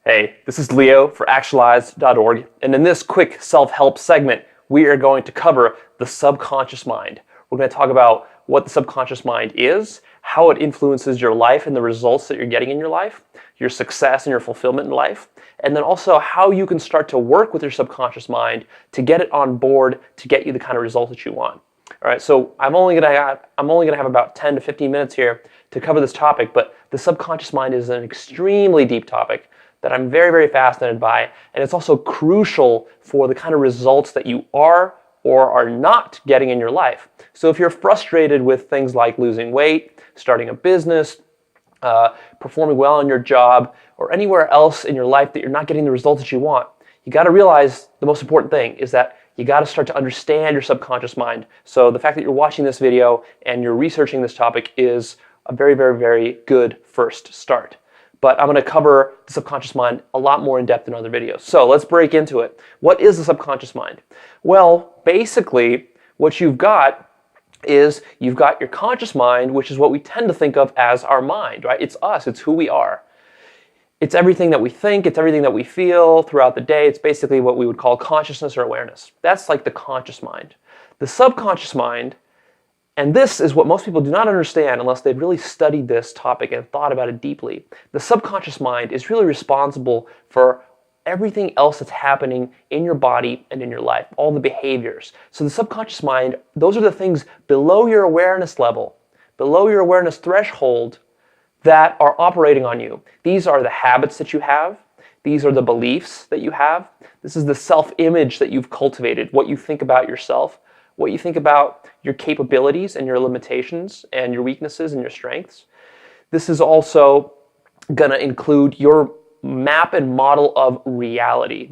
Hey, this is Leo for Actualize.org, and in this quick self-help segment, we are going to cover the subconscious mind. We're going to talk about what the subconscious mind is, how it influences your life and the results that you're getting in your life, your success and your fulfillment in life, and then also how you can start to work with your subconscious mind to get it on board to get you the kind of results that you want. All right, so I'm only going to have about 10 to 15 minutes here to cover this topic, but the subconscious mind is an extremely deep topic that I'm very, very fascinated by, and it's also crucial for the kind of results that you are or are not getting in your life. So if you're frustrated with things like losing weight, starting a business, performing well in your job, or anywhere else in your life that you're not getting the results that you want, you got to realize the most important thing is that you got to start to understand your subconscious mind. So the fact that you're watching this video and you're researching this topic is a very, very, very good first start. But I'm going to cover the subconscious mind a lot more in depth in other videos. So let's break into it. What is the subconscious mind? Well, basically, what you've got is you've got your conscious mind, which is what we tend to think of as our mind, right? It's us, it's who we are. It's everything that we think, it's everything that we feel throughout the day. It's basically what we would call consciousness or awareness. That's like the conscious mind. The subconscious mind, and this is what most people do not understand unless they've really studied this topic and thought about it deeply. The subconscious mind is really responsible for everything else that's happening in your body and in your life, all the behaviors. So the subconscious mind, those are the things below your awareness level, below your awareness threshold that are operating on you. These are the habits that you have. These are the beliefs that you have. This is the self-image that you've cultivated, what you think about yourself, what you think about your capabilities and your limitations and your weaknesses and your strengths. This is also going to include your map and model of reality.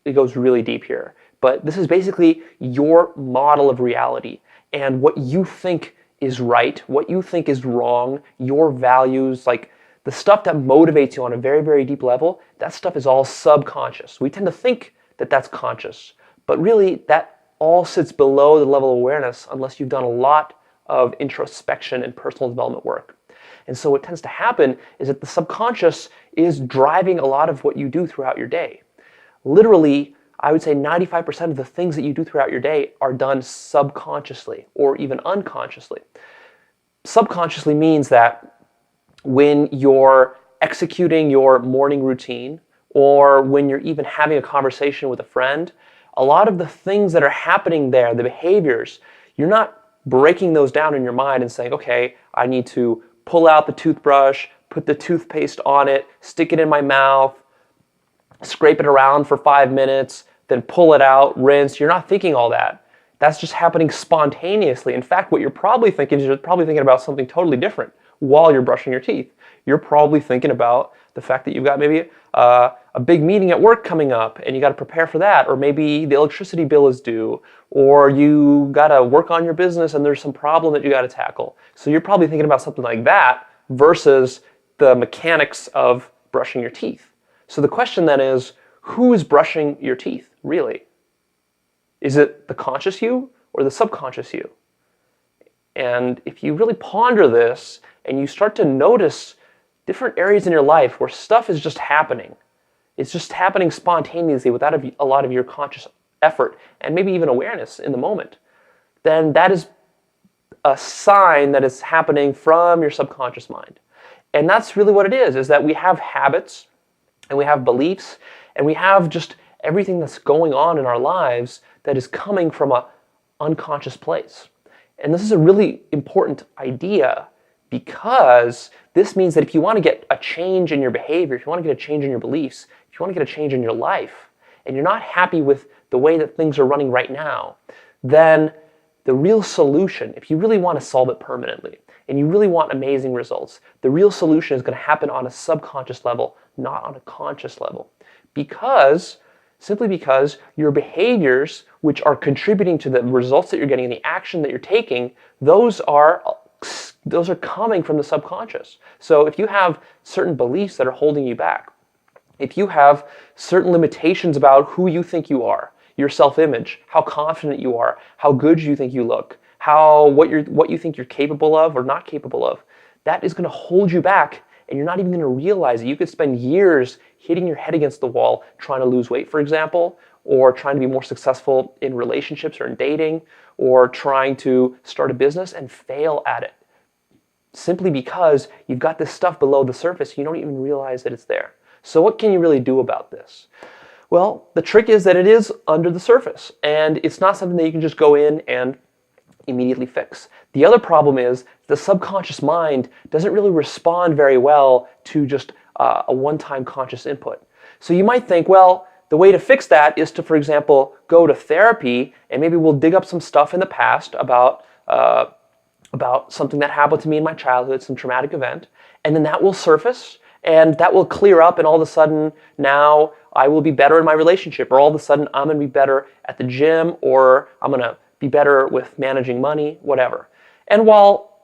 It goes really deep here, but this is basically your model of reality and what you think is right, what you think is wrong, your values, like the stuff that motivates you on a very, very deep level. That stuff is all subconscious. We tend to think that that's conscious, but really that all sits below the level of awareness unless you've done a lot of introspection and personal development work. And so what tends to happen is that the subconscious is driving a lot of what you do throughout your day. Literally, I would say 95% of the things that you do throughout your day are done subconsciously or even unconsciously. Subconsciously means that when you're executing your morning routine or when you're even having a conversation with a friend, a lot of the things that are happening there, the behaviors, you're not breaking those down in your mind and saying, okay, I need to pull out the toothbrush, put the toothpaste on it, stick it in my mouth, scrape it around for 5 minutes, then pull it out, rinse. You're not thinking all that. That's just happening spontaneously. In fact, what you're probably thinking is you're probably thinking about something totally different while you're brushing your teeth. You're probably thinking about the fact that you've got maybe a big meeting at work coming up and you got to prepare for that, or maybe the electricity bill is due, or you got to work on your business and there's some problem that you got to tackle. So you're probably thinking about something like that versus the mechanics of brushing your teeth. So the question then is, who is brushing your teeth, really? Is it the conscious you or the subconscious you? And if you really ponder this and you start to notice different areas in your life where stuff is just happening, it's just happening spontaneously without a lot of your conscious effort and maybe even awareness in the moment, then that is a sign that it's happening from your subconscious mind. And that's really what it is that we have habits and we have beliefs and we have just everything that's going on in our lives that is coming from an unconscious place. And this is a really important idea because this means that if you want to get a change in your behavior, if you want to get a change in your beliefs, if you want to get a change in your life, and you're not happy with the way that things are running right now, then the real solution, if you really want to solve it permanently, and you really want amazing results, the real solution is going to happen on a subconscious level, not on a conscious level. Simply because your behaviors, which are contributing to the results that you're getting and the action that you're taking, those are coming from the subconscious. So if you have certain beliefs that are holding you back, if you have certain limitations about who you think you are, your self-image, how confident you are, how good you think you look, what you think you're capable of or not capable of, that is going to hold you back and you're not even going to realize it. You could spend years hitting your head against the wall trying to lose weight, for example, or trying to be more successful in relationships or in dating, or trying to start a business and fail at it. Simply because you've got this stuff below the surface, you don't even realize that it's there. So what can you really do about this? Well, the trick is that it is under the surface, and it's not something that you can just go in and immediately fix. The other problem is the subconscious mind doesn't really respond very well to just a one-time conscious input. So you might think, well, the way to fix that is to, for example, go to therapy, and maybe we'll dig up some stuff in the past about something that happened to me in my childhood, some traumatic event, and then that will surface, and that will clear up, and all of a sudden now I will be better in my relationship, or all of a sudden I'm going to be better at the gym, or I'm going to be better with managing money, whatever. And while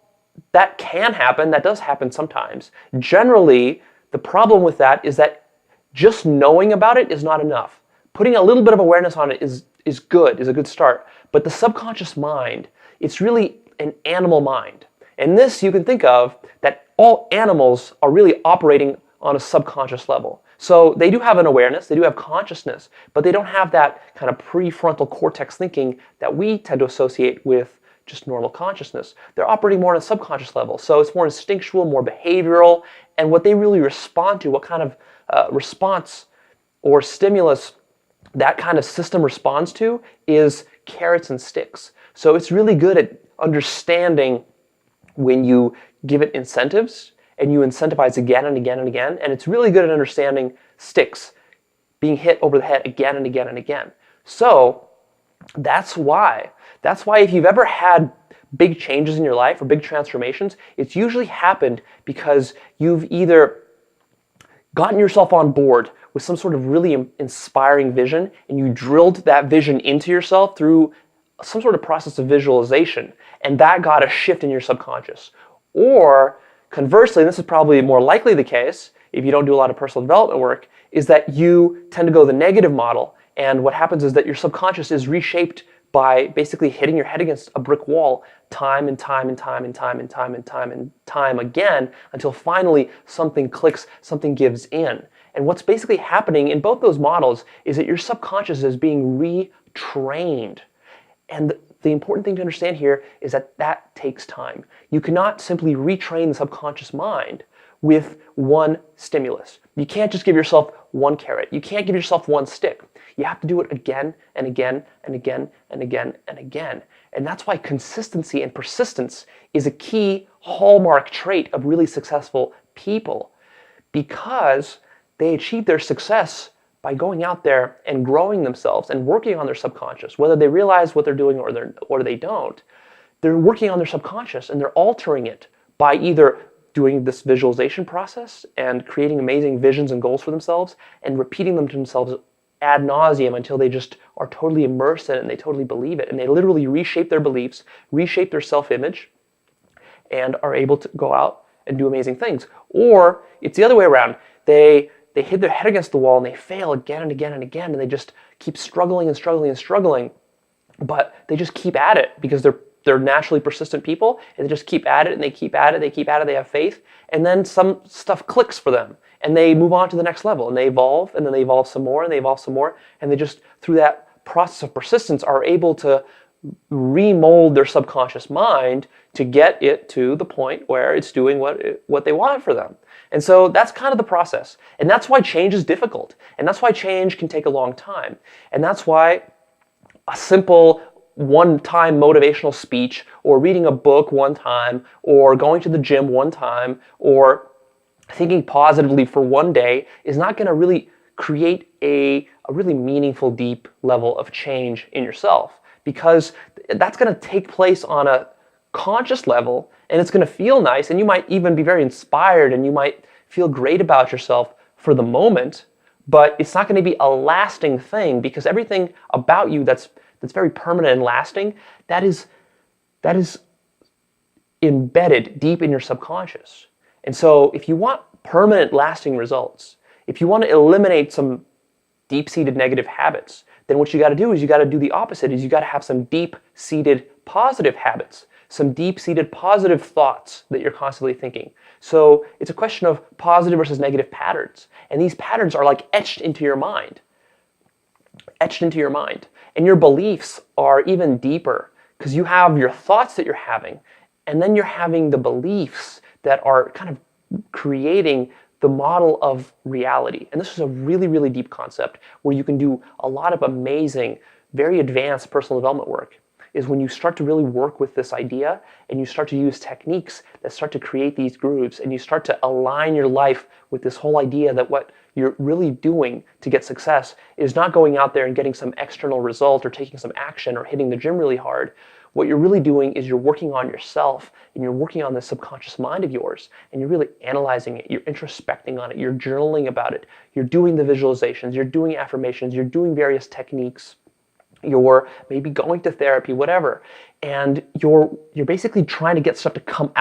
that can happen, that does happen sometimes, generally the problem with that is that just knowing about it is not enough. Putting a little bit of awareness on it is a good start. But the subconscious mind, it's really an animal mind. And this you can think of that all animals are really operating on a subconscious level. So they do have an awareness, they do have consciousness, but they don't have that kind of prefrontal cortex thinking that we tend to associate with just normal consciousness. They're operating more on a subconscious level. So it's more instinctual, more behavioral, and what they really respond to, what kind of response or stimulus that kind of system responds to is carrots and sticks. So it's really good at understanding when you give it incentives and you incentivize again and again and again, and it's really good at understanding sticks, being hit over the head again and again and again. So that's why if you've ever had big changes in your life or big transformations, it's usually happened because you've either gotten yourself on board with some sort of really inspiring vision, and you drilled that vision into yourself through some sort of process of visualization, and that got a shift in your subconscious. Or conversely, and this is probably more likely the case if you don't do a lot of personal development work, is that you tend to go the negative model, and what happens is that your subconscious is reshaped by basically hitting your head against a brick wall time and time and time and time and time and time and time again until finally something clicks, something gives in. And what's basically happening in both those models is that your subconscious is being retrained. And the important thing to understand here is that that takes time. You cannot simply retrain the subconscious mind with one stimulus. You can't just give yourself one carrot. You can't give yourself one stick. You have to do it again and again and again and again and again. And that's why consistency and persistence is a key hallmark trait of really successful people, because they achieve their success by going out there and growing themselves and working on their subconscious. Whether they realize what they're doing or they don't, they're working on their subconscious and they're altering it by either doing this visualization process and creating amazing visions and goals for themselves and repeating them to themselves ad nauseum until they just are totally immersed in it and they totally believe it. And they literally reshape their beliefs, reshape their self-image, and are able to go out and do amazing things. Or it's the other way around. They hit their head against the wall and they fail again and again and again, and they just keep struggling and struggling and struggling, but they just keep at it because they're naturally persistent people, and they just keep at it and they keep at it, they have faith, and then some stuff clicks for them and they move on to the next level and they evolve, and then they evolve some more and they evolve some more, and they just, through that process of persistence, are able to remold their subconscious mind to get it to the point where it's doing what they want for them. And so that's kind of the process. And that's why change is difficult. And that's why change can take a long time. And that's why a simple one-time motivational speech, or reading a book one time, or going to the gym one time, or thinking positively for one day is not going to really create a really meaningful, deep level of change in yourself, because that's going to take place on a conscious level, and it's going to feel nice, and you might even be very inspired, and you might feel great about yourself for the moment, but it's not going to be a lasting thing, because everything about you that's very permanent and lasting, that is embedded deep in your subconscious. And so if you want permanent, lasting results, if you want to eliminate some deep-seated negative habits, then what you got to do is you got to do the opposite, is you got to have some deep-seated positive habits. some deep-seated positive thoughts that you're constantly thinking. So it's a question of positive versus negative patterns. And these patterns are like etched into your mind. Etched into your mind. And your beliefs are even deeper because you have your thoughts that you're having, and then you're having the beliefs that are kind of creating the model of reality. And this is a really, really deep concept where you can do a lot of amazing, very advanced personal development work, is when you start to really work with this idea and you start to use techniques that start to create these grooves, and you start to align your life with this whole idea that what you're really doing to get success is not going out there and getting some external result or taking some action or hitting the gym really hard. What you're really doing is you're working on yourself, and you're working on the subconscious mind of yours, and you're really analyzing it, you're introspecting on it, you're journaling about it, you're doing the visualizations, you're doing affirmations, you're doing various techniques, you're maybe going to therapy, whatever, and you're basically trying to get stuff to come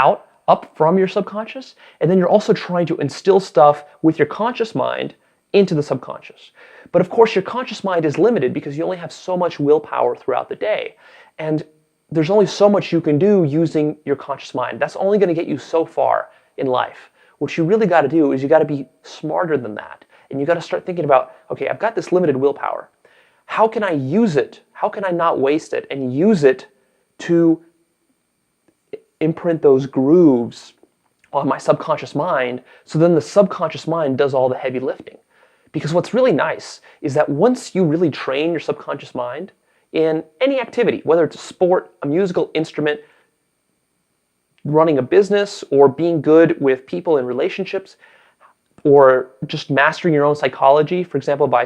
up from your subconscious, and then you're also trying to instill stuff with your conscious mind into the subconscious. But of course, your conscious mind is limited because you only have so much willpower throughout the day, and there's only so much you can do using your conscious mind. That's only going to get you so far in life. What you really got to do is you got to be smarter than that, and you got to start thinking about, okay, I've got this limited willpower. How can I use it? How can I not waste it and use it to imprint those grooves on my subconscious mind, so then the subconscious mind does all the heavy lifting? Because what's really nice is that once you really train your subconscious mind in any activity, whether it's a sport, a musical instrument, running a business, or being good with people in relationships, or just mastering your own psychology, for example, by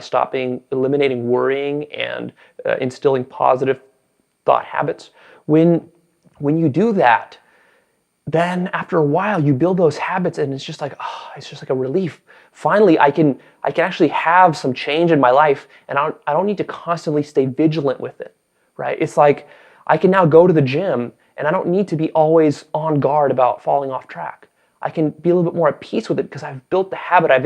eliminating worrying and instilling positive thought habits. When you do that, then after a while you build those habits, and it's just like a relief. Finally, I can actually have some change in my life, and I don't need to constantly stay vigilant with it, right? It's like I can now go to the gym, and I don't need to be always on guard about falling off track. I can be a little bit more at peace with it because I've built the habit, I've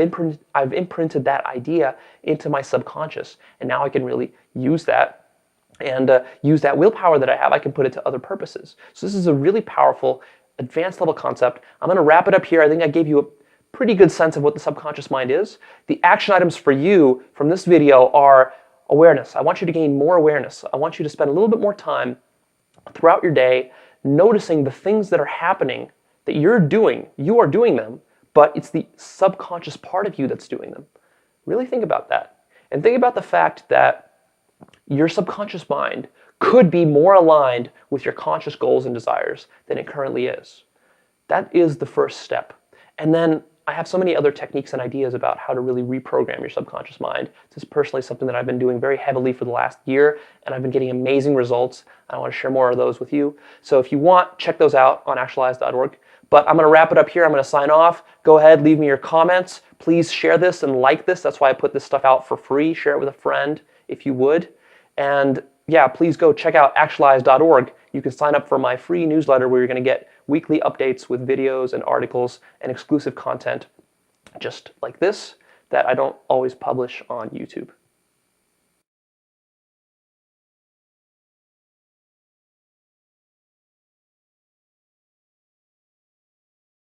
imprinted that idea into my subconscious, and now I can really use that and use that willpower that I have. I can put it to other purposes. So this is a really powerful, advanced level concept. I'm going to wrap it up here. I think I gave you a pretty good sense of what the subconscious mind is. The action items for you from this video are awareness. I want you to gain more awareness. I want you to spend a little bit more time throughout your day noticing the things that are happening that you're doing. You are doing them, but it's the subconscious part of you that's doing them. Really think about that. And think about the fact that your subconscious mind could be more aligned with your conscious goals and desires than it currently is. That is the first step. And then I have so many other techniques and ideas about how to really reprogram your subconscious mind. This is personally something that I've been doing very heavily for the last year, and I've been getting amazing results. I want to share more of those with you. So if you want, check those out on actualize.org. But I'm going to wrap it up here. I'm going to sign off. Go ahead, leave me your comments. Please share this and like this. That's why I put this stuff out for free. Share it with a friend if you would. And yeah, please go check out actualize.org. You can sign up for my free newsletter where you're going to get weekly updates with videos and articles and exclusive content just like this that I don't always publish on YouTube.